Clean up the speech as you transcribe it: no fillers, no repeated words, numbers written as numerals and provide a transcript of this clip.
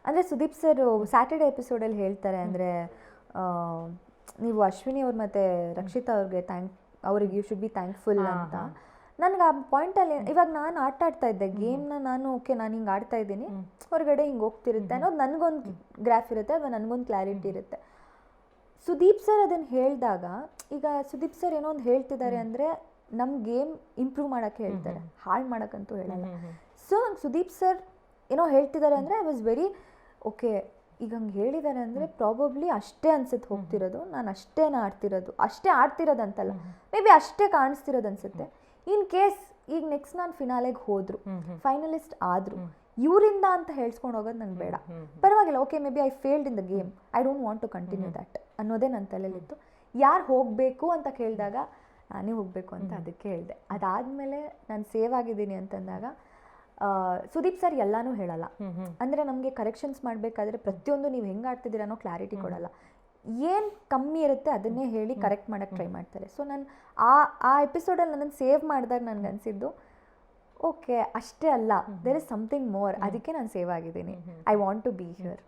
ಅಂದರೆ Sudeep sir Saturday ಎಪಿಸೋಡಲ್ಲಿ ಹೇಳ್ತಾರೆ ಅಂದರೆ ನೀವು ಅಶ್ವಿನಿ ಅವ್ರು ಮತ್ತು ರಕ್ಷಿತಾ ಅವ್ರಿಗೆ ಅವ್ರಿಗೆ ಯು ಶುಡ್ ಬಿ ಥ್ಯಾಂಕ್ಫುಲ್ ಅಂತ. ನನಗೆ ಆ ಪಾಯಿಂಟಲ್ಲಿ ಇವಾಗ ನಾನು ಆಡ್ತಾ ಇದ್ದೆ ಗೇಮ್ನ, ನಾನು ಓಕೆ ನಾನು ಹಿಂಗೆ ಆಡ್ತಾ ಇದ್ದೀನಿ, ಹೊರಗಡೆ ಹಿಂಗೆ ಹೋಗ್ತಿರುತ್ತೆ ಅನ್ನೋದು ನನಗೊಂದು ಗ್ರಾಫ್ ಇರುತ್ತೆ ಅಥವಾ ನನಗೊಂದು ಕ್ಲಾರಿಟಿ ಇರುತ್ತೆ. ಸುದೀಪ್ ಸರ್ ಅದನ್ನು ಹೇಳಿದಾಗ, ಈಗ ಸುದೀಪ್ ಸರ್ ಏನೋ ಒಂದು ಹೇಳ್ತಿದ್ದಾರೆ ಅಂದರೆ ನಮ್ಮ ಗೇಮ್ ಇಂಪ್ರೂವ್ ಮಾಡೋಕ್ಕೆ ಹೇಳ್ತಾರೆ, ಹಾಳು ಮಾಡೋಕ್ಕಂತೂ ಹೇಳಲ್ಲ. ಸೊ ಸುದೀಪ್ ಸರ್ ಏನೋ ಹೇಳ್ತಿದ್ದಾರೆ ಅಂದರೆ ಐ ವಾಸ್ ವೆರಿ ಓಕೆ, ಈಗ ಹಂಗೆ ಹೇಳಿದ್ದಾರೆ ಅಂದರೆ ಪ್ರಾಬಬ್ಲಿ ಅಷ್ಟೇ ಅನ್ಸುತ್ತೆ ಹೋಗ್ತಿರೋದು, ನಾನು ಅಷ್ಟೇನ ಅಷ್ಟೇ ಆಡ್ತಿರೋದಂತಲ್ಲ, ಮೇ ಬಿ ಅಷ್ಟೇ ಕಾಣಿಸ್ತಿರೋದು ಅನ್ಸುತ್ತೆ. ಇನ್ ಕೇಸ್ ಈಗ ನೆಕ್ಸ್ಟ್ ನಾನು ಫಿನಾಲೆಗೆ ಹೋದ್ರು, ಫೈನಲಿಸ್ಟ್ ಆದರು, ಇವರಿಂದ ಅಂತ ಹೇಳ್ಸ್ಕೊಂಡು ಹೋಗೋದು ನಂಗೆ ಬೇಡ, ಪರವಾಗಿಲ್ಲ, okay maybe I failed in the game, I don't want to continue that ಅನ್ನೋದೇ ನನ್ನ ತಲೆಯಲ್ಲಿತ್ತು. ಯಾರು ಹೋಗಬೇಕು ಅಂತ ಕೇಳಿದಾಗ ನಾನೇ ಹೋಗಬೇಕು ಅಂತ ಅದಕ್ಕೆ ಹೇಳಿದೆ. ಅದಾದಮೇಲೆ ನಾನು ಸೇವ್ ಆಗಿದ್ದೀನಿ ಅಂತಂದಾಗ ಸುದೀಪ್ ಸರ್ ಎಲ್ಲನೂ ಹೇಳಲ್ಲ, ಅಂದರೆ ನಮಗೆ ಕರೆಕ್ಷನ್ಸ್ ಮಾಡಬೇಕಾದ್ರೆ ಪ್ರತಿಯೊಂದು ನೀವು ಹೆಂಗೆ ಆಡ್ತಿದ್ದೀರ ಅನ್ನೋ ಕ್ಲಾರಿಟಿ ಕೊಡಲ್ಲ, ಏನು ಕಮ್ಮಿ ಇರುತ್ತೆ ಅದನ್ನೇ ಹೇಳಿ ಕರೆಕ್ಟ್ ಮಾಡೋಕ್ಕೆ ಟ್ರೈ ಮಾಡ್ತಾರೆ. ಸೊ ನಾನು ಆ ಎಪಿಸೋಡಲ್ಲಿ ನನ್ನನ್ನು ಸೇವ್ ಮಾಡಿದಾಗ ನನಗೆ ಅನಿಸಿದ್ದು ಓಕೆ ಅಷ್ಟೇ ಅಲ್ಲ, ದೇರ್ ಇಸ್ ಸಮಥಿಂಗ್ ಮೋರ್, ಅದಕ್ಕೆ ನಾನು ಸೇವ್ ಆಗಿದ್ದೀನಿ, I want to be here.